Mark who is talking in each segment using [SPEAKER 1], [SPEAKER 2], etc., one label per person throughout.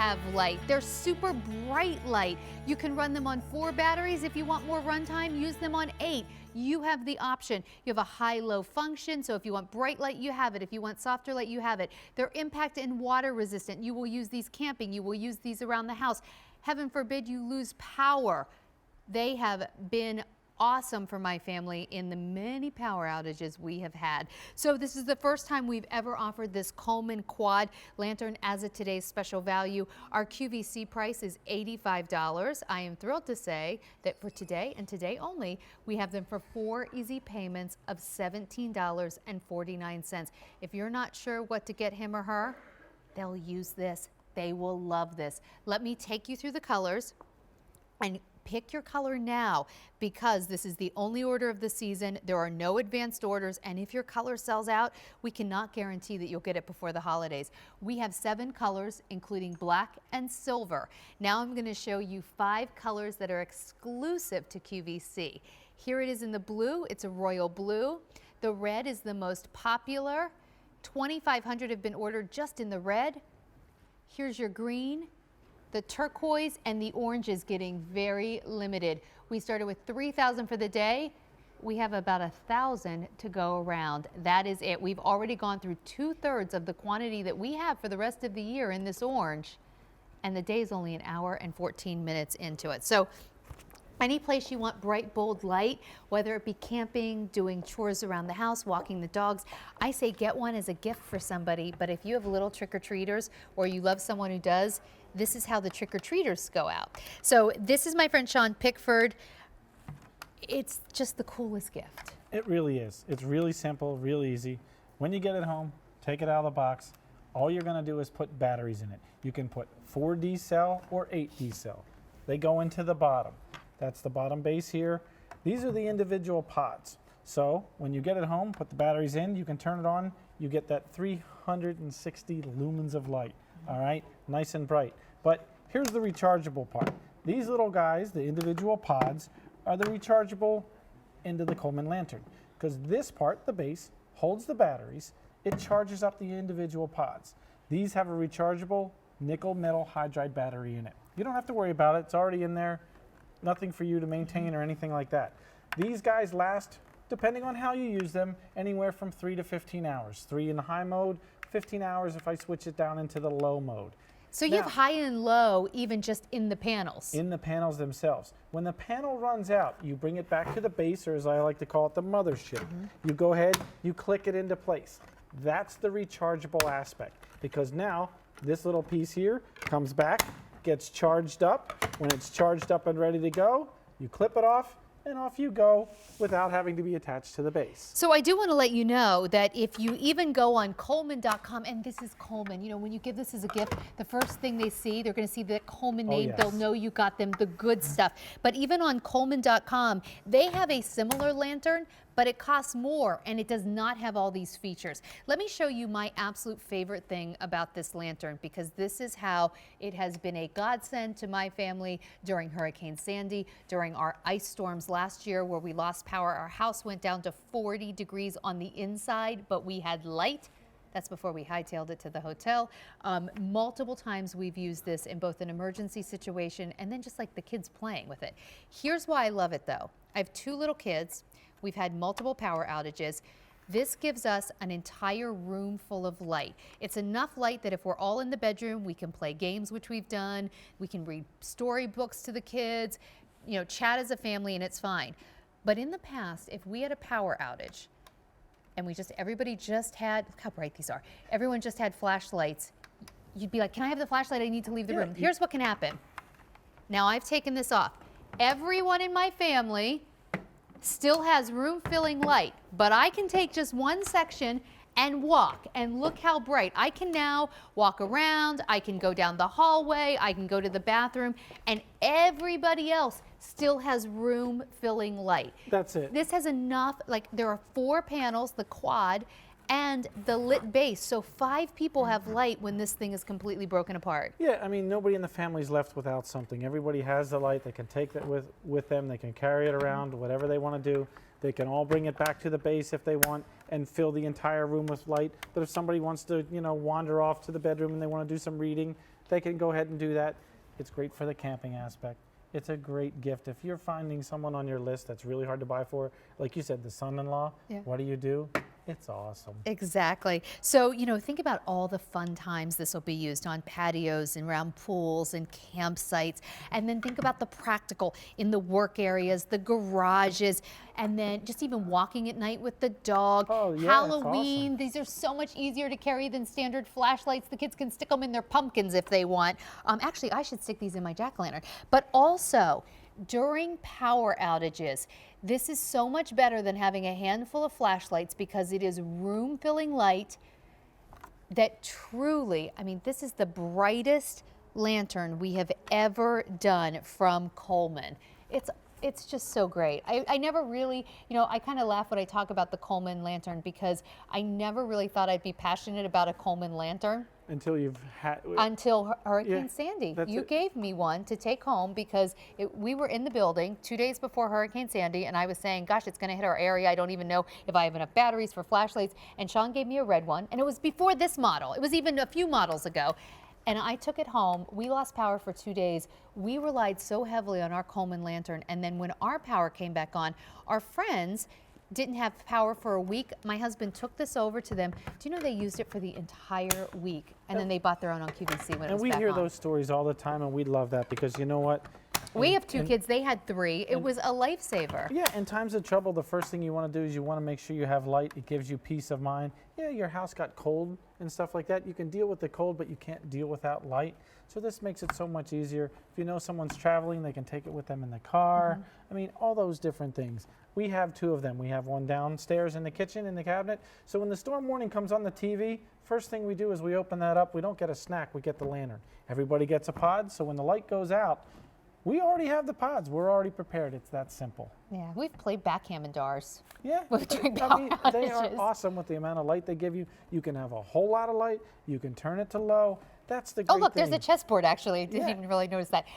[SPEAKER 1] have light. They're super bright light. You can run them on 4 batteries. If you want more runtime, use them on 8. You have the option. You have a high-low function, so if you want bright light, you have it. If you want softer light, you have it. They're impact and water resistant. You will use these camping. You will use these around the house. Heaven forbid you lose power. They have been awesome for my family in the many power outages we have had. So this is the first time we've ever offered this Coleman quad lantern as a today's special value. Our QVC price is $85. I am thrilled to say that for today and today only, we have them for 4 easy payments of $17.49. If you're not sure what to get him or her, they'll use this. They will love this. Let me take you through the colors and pick your color now, because this is the only order of the season. There are no advanced orders, and if your color sells out, we cannot guarantee that you'll get it before the holidays. We have 7 colors, including black and silver. Now I'm going to show you 5 colors that are exclusive to QVC. Here it is in the blue. It's a royal blue. The red is the most popular. 2,500 have been ordered just in the red. Here's your green. The turquoise and the orange is getting very limited. We started with 3,000 for the day. We have about 1,000 to go around. That is it. We've already gone through 2/3 of the quantity that we have for the rest of the year in this orange. And the day is only 1 hour and 14 minutes into it. So any place you want bright, bold light, whether it be camping, doing chores around the house, walking the dogs, I say get one as a gift for somebody. But if you have little trick-or-treaters or you love someone who does, this is how the trick-or-treaters go out. So this is my friend Sean Pickford. It's just the coolest gift.
[SPEAKER 2] It really is. It's really simple, real easy. When you get it home, take it out of the box. All you're going to do is put batteries in it. You can put 4D cell or 8D cell. They go into the bottom. That's the bottom base here. These are the individual pods. So when you get it home, put the batteries in, you can turn it on. You get that 360 lumens of light. All right, nice and bright. But here's the rechargeable part. These little guys, the individual pods, are the rechargeable into the Coleman lantern. Because this part, the base, holds the batteries. It charges up the individual pods. These have a rechargeable nickel metal hydride battery in it. You don't have to worry about it. It's already in there. Nothing for you to maintain or anything like that. These guys last, depending on how you use them, anywhere from 3 to 15 hours. 3 in the high mode, 15 hours if I switch it down into the low mode.
[SPEAKER 1] So you have high and low even just in the panels? In
[SPEAKER 2] the panels themselves. When the panel runs out, you bring it back to the base, or as I like to call it, the mothership. You go ahead, you click it into place. That's the rechargeable aspect, because now this little piece here comes back, gets charged up. When it's charged up and ready to go, you clip it off, and off you go without having to be attached to the base.
[SPEAKER 1] So I do want to let you know that if you even go on Coleman.com, and this is Coleman, you know, when you give this as a gift, the first thing they see, they're going to see the Coleman name.
[SPEAKER 2] Yes.
[SPEAKER 1] They'll know you got them the good stuff. But even on Coleman.com, they have a similar lantern, but it costs more and it does not have all these features. Let me show you my absolute favorite thing about this lantern, because this is how it has been a godsend to my family during Hurricane Sandy, during our ice storms last year where we lost power. Our house went down to 40 degrees on the inside, but we had light. That's before we hightailed it to the hotel. Multiple times we've used this in both an emergency situation and then just like the kids playing with it. Here's why I love it though. I have 2 little kids. We've had multiple power outages. This gives us an entire room full of light. It's enough light that if we're all in the bedroom, we can play games, which we've done. We can read storybooks to the kids, you know, chat as a family, and it's fine. But in the past, if we had a power outage and everybody just had, look how bright these are. Everyone just had flashlights. You'd be like, can I have the flashlight? I need to leave the room. Here's what can happen. Now I've taken this off. Everyone in my family still has room filling light, but I can take just one section and walk, and look how bright. I can now walk around, I can go down the hallway, I can go to the bathroom, and everybody else still has room filling light.
[SPEAKER 2] That's it.
[SPEAKER 1] This has enough, like there are 4 panels, the quad, and the lit base. So 5 people have light when this thing is completely broken apart.
[SPEAKER 2] Yeah, I mean, nobody in the family's left without something. Everybody has the light. They can take that with them. They can carry it around, whatever they want to do. They can all bring it back to the base if they want and fill the entire room with light. But if somebody wants to, you know, wander off to the bedroom and they want to do some reading, they can go ahead and do that. It's great for the camping aspect. It's a great gift. If you're finding someone on your list that's really hard to buy for, like you said, the son-in-law, what do? It's awesome.
[SPEAKER 1] Exactly. So, think about all the fun times this will be used on patios and around pools and campsites. And then think about the practical in the work areas, the garages, and then just even walking at night with the dog.
[SPEAKER 2] Oh, yeah,
[SPEAKER 1] Halloween,
[SPEAKER 2] that's awesome.
[SPEAKER 1] these are so much easier to carry than standard flashlights. The kids can stick them in their pumpkins if they want. Actually, I should stick these in my jack-o'-lantern. But also, during power outages, this is so much better than having a handful of flashlights because it is room-filling light that truly, this is the brightest lantern we have ever done from Coleman. It's just so great. I never really, I kind of laugh when I talk about the Coleman lantern because I never really thought I'd be passionate about a Coleman lantern.
[SPEAKER 2] Until you've had...
[SPEAKER 1] Until Hurricane Sandy.
[SPEAKER 2] that's
[SPEAKER 1] You
[SPEAKER 2] it.
[SPEAKER 1] gave me one to take home because we were in the building 2 days before Hurricane Sandy, and I was saying, gosh, it's going to hit our area. I don't even know if I have enough batteries for flashlights. And Sean gave me a red one, and it was before this model. It was even a few models ago. And I took it home. We lost power for 2 days. We relied so heavily on our Coleman lantern. And then when our power came back on, our friends didn't have power for a week. My husband took this over to them. Do you know they used it for the entire week? And then they bought their own on QVC when it was back on.
[SPEAKER 2] And we hear those stories all the time, and we love that because you know what?
[SPEAKER 1] We have two kids. They had three. It was a lifesaver.
[SPEAKER 2] Yeah, in times of trouble, the first thing you want to do is you want to make sure you have light. It gives you peace of mind. Yeah, your house got cold and stuff like that. You can deal with the cold, but you can't deal without light. So this makes it so much easier. If you know someone's traveling, they can take it with them in the car. I mean, all those different things. We have two of them. We have one downstairs in the kitchen in the cabinet. So when the storm warning comes on the TV, first thing we do is we open that up. We don't get a snack, we get the lantern. Everybody gets a pod, so when the light goes out, we already have the pods. We're already prepared. It's that simple.
[SPEAKER 1] Yeah, we've played backgammon dars.
[SPEAKER 2] Yeah,
[SPEAKER 1] during
[SPEAKER 2] I mean,
[SPEAKER 1] power
[SPEAKER 2] they are
[SPEAKER 1] outages.
[SPEAKER 2] awesome with the amount of light they give you. You can have a whole lot of light. You can turn it to low. That's the great
[SPEAKER 1] Oh, look,
[SPEAKER 2] thing.
[SPEAKER 1] there's a chessboard, actually. I didn't even really notice that.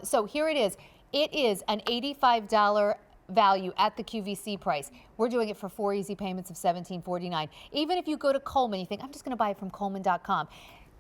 [SPEAKER 1] So here it is. It is an $85 value at the QVC price. We're doing it for 4 easy payments of $17.49. Even if you go to Coleman, you think, I'm just going to buy it from Coleman.com.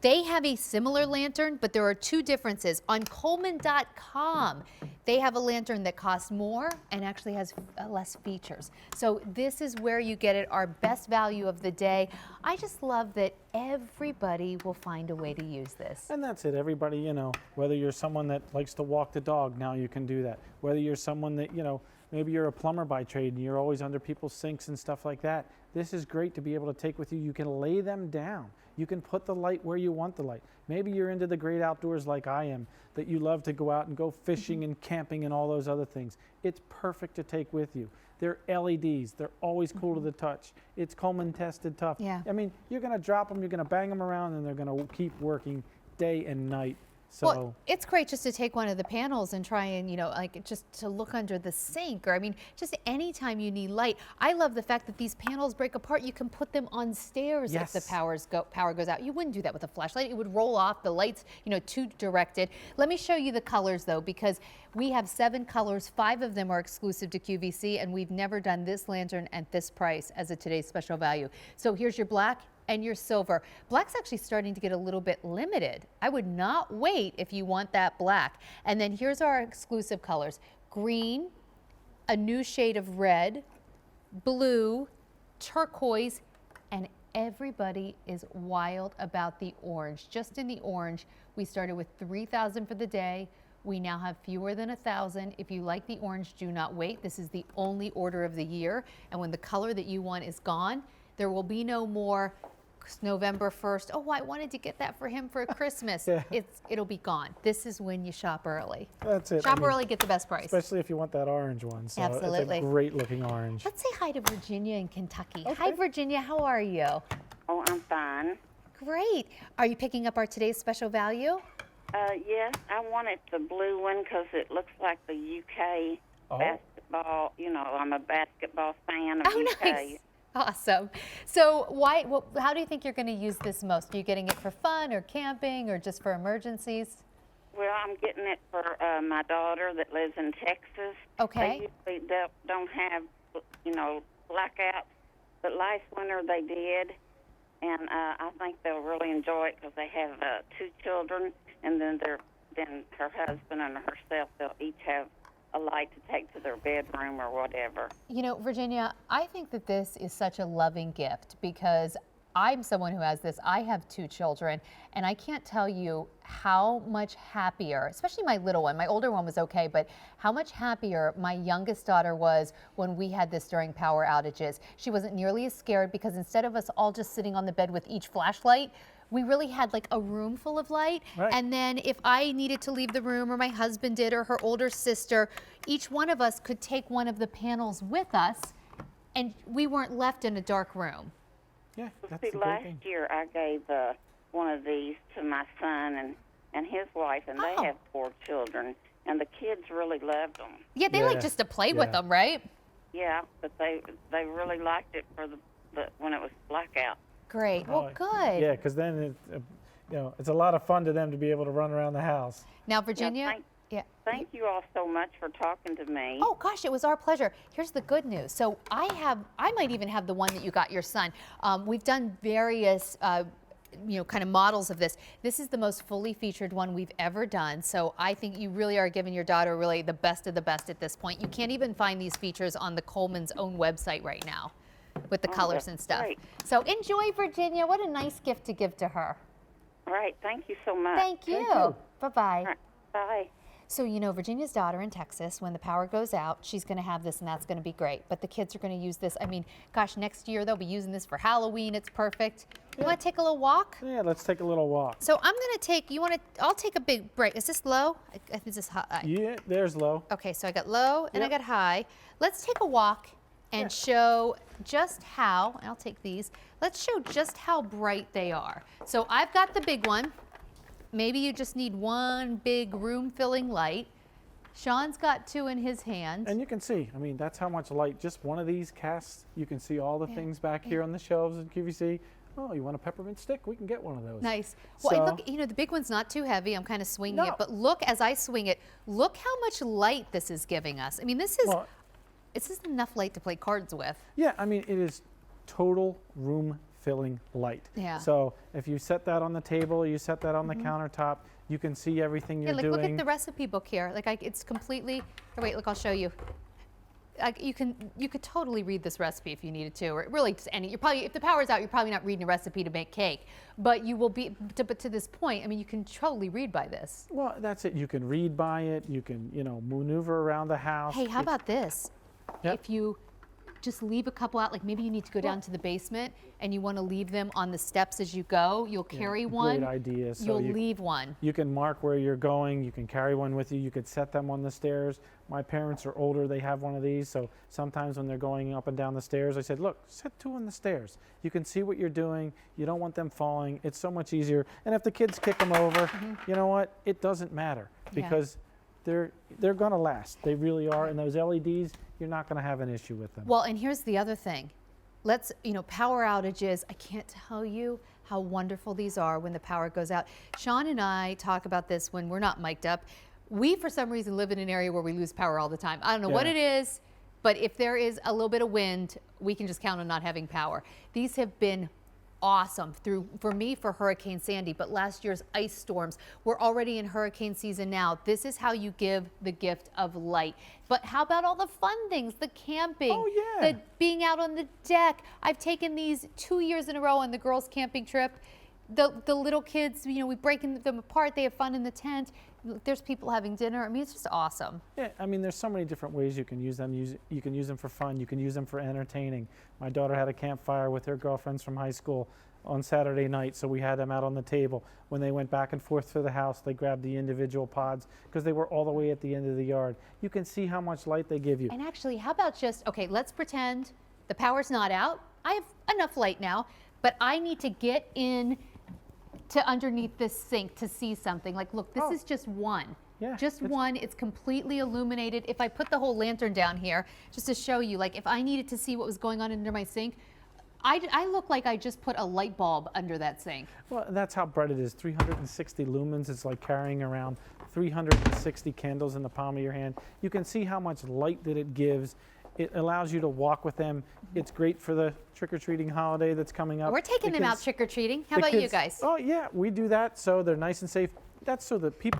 [SPEAKER 1] They have a similar lantern, but there are two differences. On Coleman.com, they have a lantern that costs more and actually has less features. So this is where you get it, our best value of the day. I just love that everybody will find a way to use this.
[SPEAKER 2] And that's it. Everybody, you know, whether you're someone that likes to walk the dog, now you can do that. Whether you're someone that, you know, maybe you're a plumber by trade and you're always under people's sinks and stuff like that. This is great to be able to take with you. You can lay them down. You can put the light where you want the light. Maybe you're into the great outdoors like I am, that you love to go out and go fishing and camping and all those other things. It's perfect to take with you. They're LEDs. They're always cool to the touch. It's Coleman tested tough.
[SPEAKER 1] Yeah.
[SPEAKER 2] I mean, you're going to drop them, you're going to bang them around, and they're going to keep working day and night. So
[SPEAKER 1] Well, it's great just to take one of the panels and try and, you know, like just to look under the sink, or I mean, just anytime you need light. I love the fact that these panels break apart. You can put them on stairs if the power goes out. You wouldn't do that with a flashlight. It would roll off. The lights, you know, too directed. Let me show you the colors though, because we have 7 colors. 5 of them are exclusive to QVC, and we've never done this lantern at this price as a today's special value. So here's your black and your silver. Black's actually starting to get a little bit limited. I would not wait if you want that black. And then here's our exclusive colors. Green, a new shade of red, blue, turquoise, and everybody is wild about the orange. Just in the orange, we started with 3,000 for the day. We now have fewer than 1,000. If you like the orange, do not wait. This is the only order of the year. And when the color that you want is gone, there will be no more November 1st. Oh, I wanted to get that for him for Christmas.
[SPEAKER 2] Yeah.
[SPEAKER 1] It'll be gone. This is when you shop early.
[SPEAKER 2] that's it.
[SPEAKER 1] Shop early, get the best price.
[SPEAKER 2] Especially if you want that orange one. So
[SPEAKER 1] Absolutely.
[SPEAKER 2] It's a great looking orange.
[SPEAKER 1] Let's say hi to Virginia in Kentucky.
[SPEAKER 2] Okay.
[SPEAKER 1] Hi, Virginia. How are you?
[SPEAKER 3] Oh, I'm fine.
[SPEAKER 1] Great. Are you picking up our today's special value?
[SPEAKER 3] Yes, I wanted the blue one because it looks like the UK basketball. You know, I'm a basketball fan of
[SPEAKER 1] Oh,
[SPEAKER 3] UK.
[SPEAKER 1] nice. Awesome. So how do you think you're going to use this most? Are you getting it for fun or camping or just for emergencies?
[SPEAKER 3] Well, I'm getting it for my daughter that lives in Texas.
[SPEAKER 1] Okay.
[SPEAKER 3] They usually don't have, you know, blackouts, but last winter they did, and I think they'll really enjoy it because they have 2 children, and then her husband and herself, they'll each have a light to take to their bedroom or whatever.
[SPEAKER 1] You know, Virginia, I think that this is such a loving gift because I'm someone who has this. I have 2 children, and I can't tell you how much happier, especially my little one. My older one was okay, but how much happier my youngest daughter was when we had this during power outages. She wasn't nearly as scared because instead of us all just sitting on the bed with each flashlight, we really had like a room full of light.
[SPEAKER 2] Right.
[SPEAKER 1] And then if I needed to leave the room, or my husband did, or her older sister, each one of us could take one of the panels with us, and we weren't left in a dark room.
[SPEAKER 2] Yeah, that's
[SPEAKER 3] See,
[SPEAKER 2] a great
[SPEAKER 3] last
[SPEAKER 2] thing.
[SPEAKER 3] year I gave one of these to my son and his wife, and they
[SPEAKER 1] Oh.
[SPEAKER 3] have 4 children, and the kids really loved them.
[SPEAKER 1] Yeah, they
[SPEAKER 2] Yeah,
[SPEAKER 1] like just to play with
[SPEAKER 2] yeah.
[SPEAKER 1] them, right?
[SPEAKER 3] Yeah, but they really liked it for the when it was blackout.
[SPEAKER 1] Great. Well,
[SPEAKER 2] Oh,
[SPEAKER 1] good.
[SPEAKER 2] Yeah, because then it's a lot of fun to them to be able to run around the house.
[SPEAKER 1] Now, Virginia. Yeah.
[SPEAKER 3] Thank you all so much for talking to me.
[SPEAKER 1] Oh gosh, it was our pleasure. Here's the good news. So I might even have the one that you got your son. We've done various, kind of models of this. This is the most fully featured one we've ever done. So I think you really are giving your daughter really the best of the best at this point. You can't even find these features on the Coleman's own website right now with the colors
[SPEAKER 3] that's
[SPEAKER 1] and stuff.
[SPEAKER 3] great.
[SPEAKER 1] So enjoy, Virginia. What a nice gift to give to her.
[SPEAKER 3] All right, thank you so much.
[SPEAKER 1] Thank you.
[SPEAKER 2] you.
[SPEAKER 1] Bye-bye.
[SPEAKER 3] All right, bye.
[SPEAKER 1] So, you know, Virginia's daughter in Texas, when the power goes out, she's going to have this, and that's going to be great. But the kids are going to use this. I mean, gosh, next year they'll be using this for Halloween. It's perfect. You want to take a little walk?
[SPEAKER 2] Yeah, let's take a little walk.
[SPEAKER 1] So I'm going to take, I'll take a big break. Is this low? I think this is high.
[SPEAKER 2] Yeah, there's low.
[SPEAKER 1] Okay, so I got low and I
[SPEAKER 2] Yep.
[SPEAKER 1] got high. Let's take a walk and show just how, and I'll take these, let's show just how bright they are. So I've got the big one. Maybe you just need one big room-filling light. Sean's got 2 in his hand.
[SPEAKER 2] And you can see, I mean, that's how much light just one of these casts. You can see all the things back here on the shelves in QVC. Oh, you want a peppermint stick? We can get one of those.
[SPEAKER 1] Nice. Well, and
[SPEAKER 2] So-
[SPEAKER 1] look, the big one's not too heavy. I'm kind of swinging it,
[SPEAKER 2] No.
[SPEAKER 1] but look as I swing it, look how much light this is giving us. I mean, this is
[SPEAKER 2] Well,
[SPEAKER 1] enough light to play cards with.
[SPEAKER 2] yeah, I mean, it is total room filling light.
[SPEAKER 1] Yeah.
[SPEAKER 2] So if you set that on the table, you set that on the countertop, you can see everything you're
[SPEAKER 1] Yeah, like
[SPEAKER 2] doing.
[SPEAKER 1] look at the recipe book here. Like it's completely. Here, wait, look, I'll show you. You could totally read this recipe if you needed to, or really just any. You're probably, if the power's out, you're probably not reading a recipe to make cake, but you will be. But to this point, I mean, you can totally read by this.
[SPEAKER 2] Well, that's it. You can read by it. You can, maneuver around the house.
[SPEAKER 1] Hey, how about this?
[SPEAKER 2] Yep.
[SPEAKER 1] If you just leave a couple out, like maybe you need to go down to the basement and you want to leave them on the steps as you go, you'll carry one.
[SPEAKER 2] Great idea. So
[SPEAKER 1] You'll
[SPEAKER 2] you,
[SPEAKER 1] leave one.
[SPEAKER 2] you can mark where you're going. You can carry one with you. You could set them on the stairs. My parents are older. They have one of these. So sometimes when they're going up and down the stairs, I said, look, set 2 on the stairs. You can see what you're doing. You don't want them falling. It's so much easier. And if the kids kick them over, you know what? It doesn't matter because they're going to last. They really are. And those LEDs, you're not going to have an issue with them.
[SPEAKER 1] Well, and here's the other thing. Power outages, I can't tell you how wonderful these are when the power goes out. Sean and I talk about this when we're not mic'd up. We, for some reason, live in an area where we lose power all the time. I don't know what
[SPEAKER 2] Yeah.
[SPEAKER 1] it is, but if there is a little bit of wind, we can just count on not having power. These have been awesome for Hurricane Sandy, but last year's ice storms. We're already in hurricane season now. This is how you give the gift of light. But how about all the fun things, the camping,
[SPEAKER 2] Oh, yeah.
[SPEAKER 1] the being out on the deck? I've taken these 2 years in a row on the girls' camping trip. The little kids, we break them apart. They have fun in the tent. There's people having dinner. I mean, it's just awesome.
[SPEAKER 2] Yeah, I mean, there's so many different ways you can use them. You can use them for fun. You can use them for entertaining. My daughter had a campfire with her girlfriends from high school on Saturday night, so we had them out on the table. When they went back and forth to the house, they grabbed the individual pods because they were all the way at the end of the yard. You can see how much light they give you.
[SPEAKER 1] And actually, how about okay, let's pretend the power's not out. I have enough light now, but I need to get in to underneath this sink to see something. Like, look, this is just one.
[SPEAKER 2] Yeah,
[SPEAKER 1] Just
[SPEAKER 2] it's-
[SPEAKER 1] one. It's completely illuminated. If I put the whole lantern down here, just to show you, like, if I needed to see what was going on under my sink, I look like I just put a light bulb under that sink.
[SPEAKER 2] Well, that's how bright it is. 360 lumens. It's like carrying around 360 candles in the palm of your hand. You can see how much light that it gives. It allows you to walk with them. It's great for the trick-or-treating holiday that's coming up.
[SPEAKER 1] We're taking
[SPEAKER 2] The
[SPEAKER 1] them out
[SPEAKER 2] kids-
[SPEAKER 1] trick-or-treating. How
[SPEAKER 2] the
[SPEAKER 1] about you
[SPEAKER 2] kids-
[SPEAKER 1] guys?
[SPEAKER 2] Oh, yeah, we do that, so they're nice and safe. that's so that people